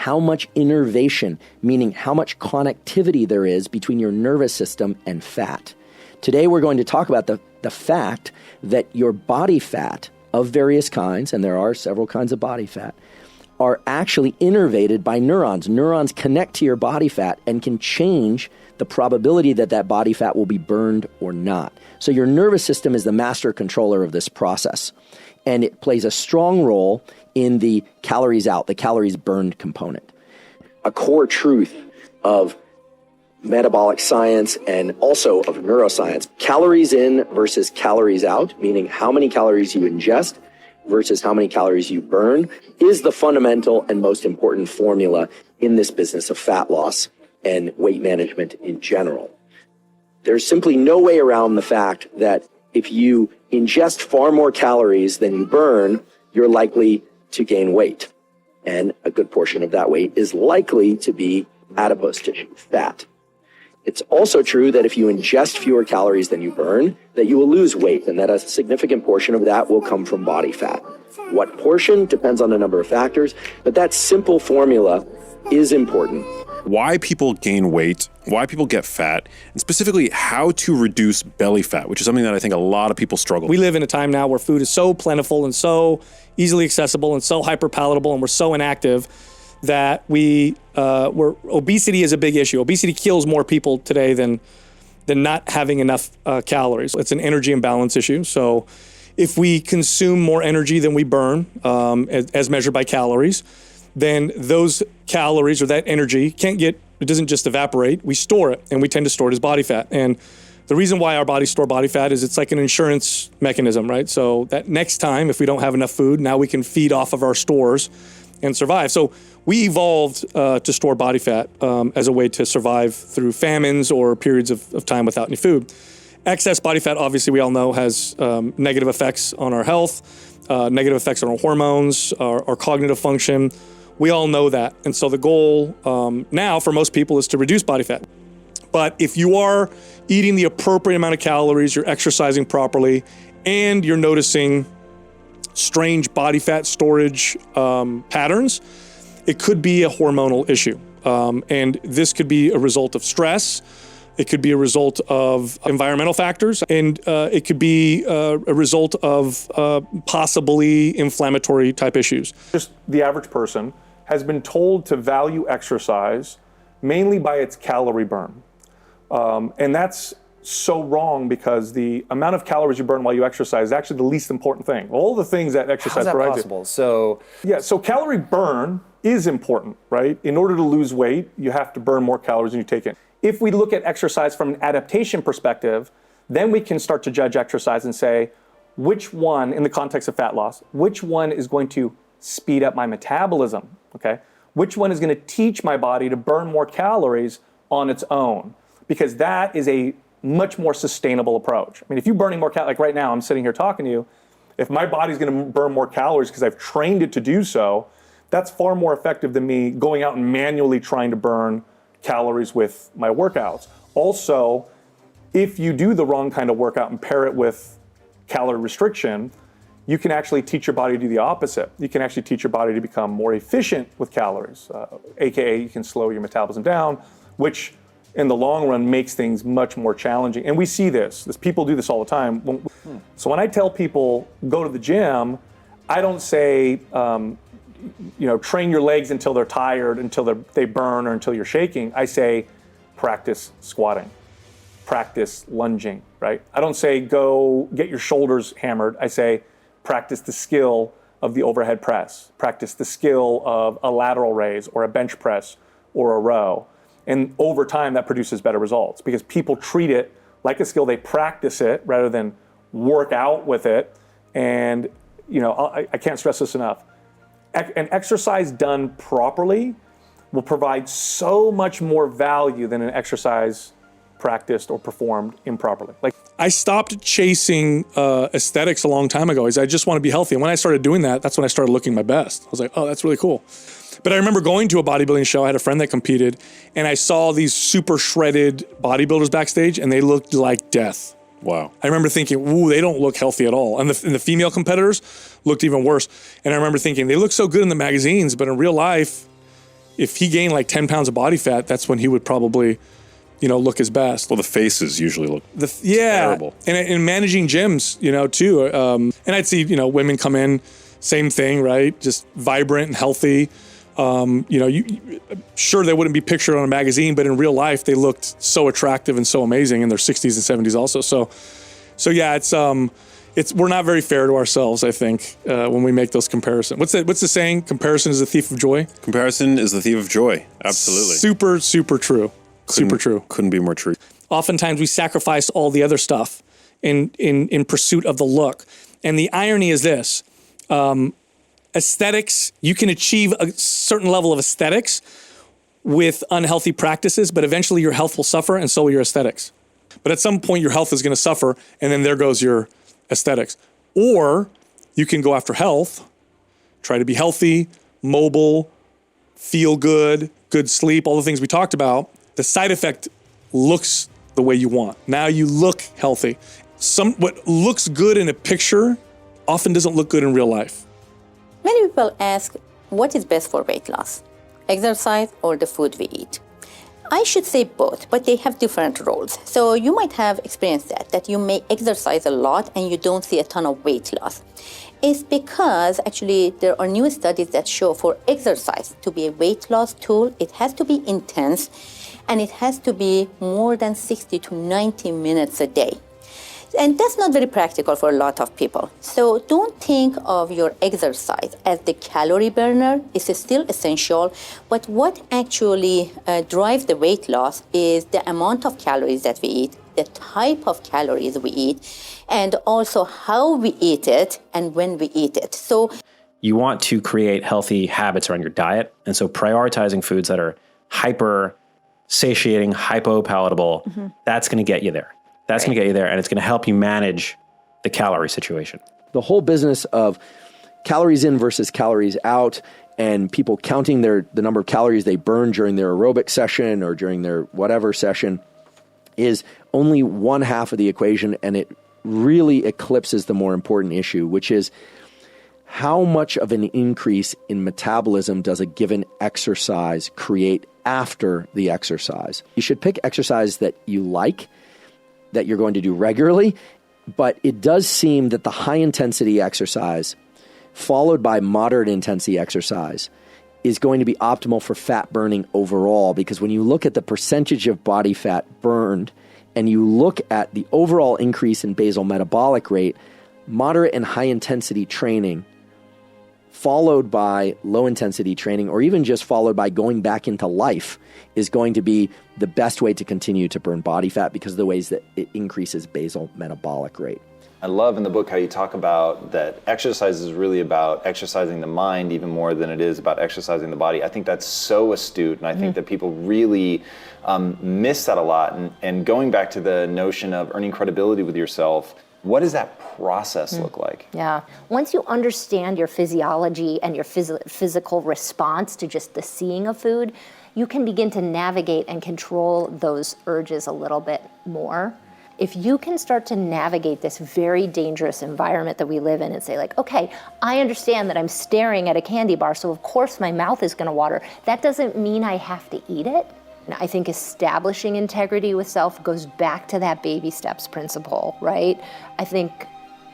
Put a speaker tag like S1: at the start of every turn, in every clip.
S1: how much innervation, meaning how much connectivity there is between your nervous system and fat. Today, we're going to talk about the fact that your body fat of various kinds, and there are several kinds of body fat, are actually innervated by neurons. Neurons connect to your body fat and can change the probability that that body fat will be burned or not. So your nervous system is the master controller of this process, and it plays a strong role in the calories out, the calories burned component. A core truth of metabolic science and also of neuroscience, calories in versus calories out, meaning how many calories you ingest versus how many calories you burn, is the fundamental and most important formula in this business of fat loss and weight management in general. There's simply no way around the fact that if you ingest far more calories than you burn, you're likely to gain weight. And a good portion of that weight is likely to be adipose tissue, fat. It's also true that if you ingest fewer calories than you burn, that you will lose weight, and that a significant portion of that will come from body fat. What portion depends on a number of factors, but that simple formula is important.
S2: Why people gain weight, why people get fat, and specifically how to reduce belly fat, which is something that I think a lot of people struggle with.
S3: We live in a time now where food is so plentiful and so easily accessible and so hyper palatable, and we're so inactive that obesity is a big issue. Obesity kills more people today than not having enough calories. It's an energy imbalance issue. So if we consume more energy than we burn, as measured by calories, then those calories or that energy it doesn't just evaporate, we store it, and we tend to store it as body fat. And the reason why our bodies store body fat is it's like an insurance mechanism, right? So that next time, if we don't have enough food, now we can feed off of our stores and survive. So we evolved to store body fat as a way to survive through famines or periods of time without any food. Excess body fat, obviously, we all know, has negative effects on our health, negative effects on our hormones, our cognitive function. We all know that. And so the goal now for most people is to reduce body fat. But if you are eating the appropriate amount of calories, you're exercising properly, and you're noticing strange body fat storage patterns, it could be a hormonal issue. And this could be a result of stress. It could be a result of environmental factors, and it could be a result of possibly inflammatory type issues.
S4: Just the average person has been told to value exercise mainly by its calorie burn. And that's so wrong, because the amount of calories you burn while you exercise is actually the least important thing. All the things that exercise provides you.
S5: How's that possible?
S4: So calorie burn is important, right? In order to lose weight, you have to burn more calories than you take in. If we look at exercise from an adaptation perspective, then we can start to judge exercise and say, which one, in the context of fat loss, which one is going to speed up my metabolism, okay? Which one is going to teach my body to burn more calories on its own? Because that is a much more sustainable approach. I mean, if you're burning more calories, like right now, I'm sitting here talking to you, if my body's going to burn more calories because I've trained it to do so, that's far more effective than me going out and manually trying to burn calories with my workouts. Also, if you do the wrong kind of workout and pair it with calorie restriction, you can actually teach your body to do the opposite. You can actually teach your body to become more efficient with calories, aka you can slow your metabolism down, which in the long run makes things much more challenging. And we see this people do this all the time. So when I tell people go to the gym, I don't say, train your legs until they're tired, until they burn, or until you're shaking. I say, practice squatting, practice lunging, right? I don't say go get your shoulders hammered. I say practice the skill of the overhead press, practice the skill of a lateral raise or a bench press or a row. And over time, that produces better results because people treat it like a skill. They practice it rather than work out with it. And, I can't stress this enough. An exercise done properly will provide so much more value than an exercise practiced or performed improperly. Like,
S3: I stopped chasing aesthetics a long time ago. I just want to be healthy. And when I started doing that, that's when I started looking my best. I was like, oh, that's really cool. But I remember going to a bodybuilding show. I had a friend that competed, and I saw these super shredded bodybuilders backstage, and they looked like death.
S2: Wow.
S3: I remember thinking, ooh, they don't look healthy at all. And the female competitors looked even worse. And I remember thinking, they look so good in the magazines, but in real life, if he gained like 10 pounds of body fat, that's when he would probably, look his best.
S2: Well, the faces usually look terrible.
S3: And managing gyms, too. And I'd see, women come in, same thing, right? Just vibrant and healthy. Sure, they wouldn't be pictured on a magazine, but in real life, they looked so attractive and so amazing in their 60s and 70s also. So yeah, we're not very fair to ourselves, I think, when we make those comparisons. What's the saying? Comparison is the thief of joy.
S2: Comparison is the thief of joy. Absolutely.
S3: Super, super true. Super true.
S2: Couldn't be more true.
S3: Oftentimes we sacrifice all the other stuff in pursuit of the look. And the irony is this, aesthetics, you can achieve a certain level of aesthetics with unhealthy practices, but eventually your health will suffer and so will your aesthetics. But at some point your health is going to suffer and then there goes your aesthetics. Or you can go after health, try to be healthy, mobile, feel good, good sleep, all the things we talked about. The side effect looks the way you want. Now you look healthy. What looks good in a picture often doesn't look good in real life.
S5: Many people ask, what is best for weight loss? Exercise or the food we eat? I should say both, but they have different roles. So you might have experienced that you may exercise a lot and you don't see a ton of weight loss. It's because actually there are new studies that show for exercise to be a weight loss tool, it has to be intense and it has to be more than 60 to 90 minutes a day. And that's not very practical for a lot of people. So don't think of your exercise as the calorie burner. It's still essential. But what actually drives the weight loss is the amount of calories that we eat, the type of calories we eat, and also how we eat it and when we eat it. So
S6: you want to create healthy habits around your diet. And so prioritizing foods that are hyper satiating, hypo-palatable, that's going to get you there. That's going to get you there, and it's going to help you manage the calorie situation.
S1: The whole business of calories in versus calories out and people counting the number of calories they burn during their aerobic session or during their whatever session is only one half of the equation, and it really eclipses the more important issue, which is how much of an increase in metabolism does a given exercise create after the exercise? You should pick exercise that you like, that you're going to do regularly, but it does seem that the high intensity exercise followed by moderate intensity exercise is going to be optimal for fat burning overall, because when you look at the percentage of body fat burned and you look at the overall increase in basal metabolic rate, moderate and high intensity training followed by low intensity training, or even just followed by going back into life, is going to be the best way to continue to burn body fat because of the ways that it increases basal metabolic rate.
S7: I love in the book how you talk about that exercise is really about exercising the mind even more than it is about exercising the body. I think that's so astute, and I think that people really miss that a lot. And going back to the notion of earning credibility with yourself, what does that process look like?
S8: Yeah. Once you understand your physiology and your physical response to just the seeing of food, you can begin to navigate and control those urges a little bit more. If you can start to navigate this very dangerous environment that we live in and say like, okay, I understand that I'm staring at a candy bar, so of course my mouth is gonna water. That doesn't mean I have to eat it. And I think establishing integrity with self goes back to that baby steps principle, right? I think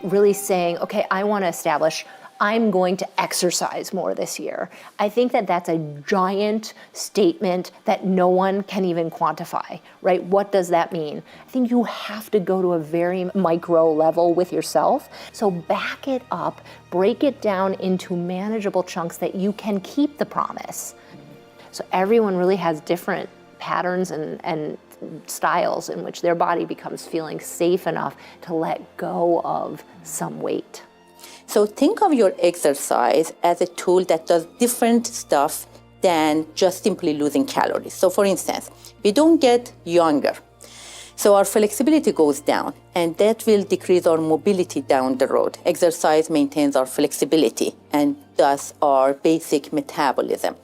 S8: really saying, okay, I wanna establish, I'm going to exercise more this year. I think that that's a giant statement that no one can even quantify, right? What does that mean? I think you have to go to a very micro level with yourself. So back it up, break it down into manageable chunks that you can keep the promise. So everyone really has different patterns and styles in which their body becomes feeling safe enough to let go of some weight.
S5: So think of your exercise as a tool that does different stuff than just simply losing calories. So for instance, we don't get younger. So our flexibility goes down, and that will decrease our mobility down the road. Exercise maintains our flexibility and thus our basic metabolism.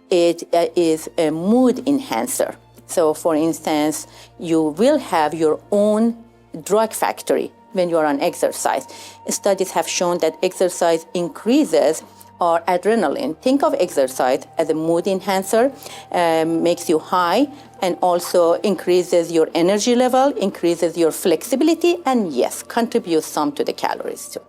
S5: It is a mood enhancer. So for instance, you will have your own drug factory when you are on exercise. Studies have shown that exercise increases or adrenaline. Think of exercise as a mood enhancer, makes you high, and also increases your energy level, increases your flexibility, and yes, contributes some to the calories too.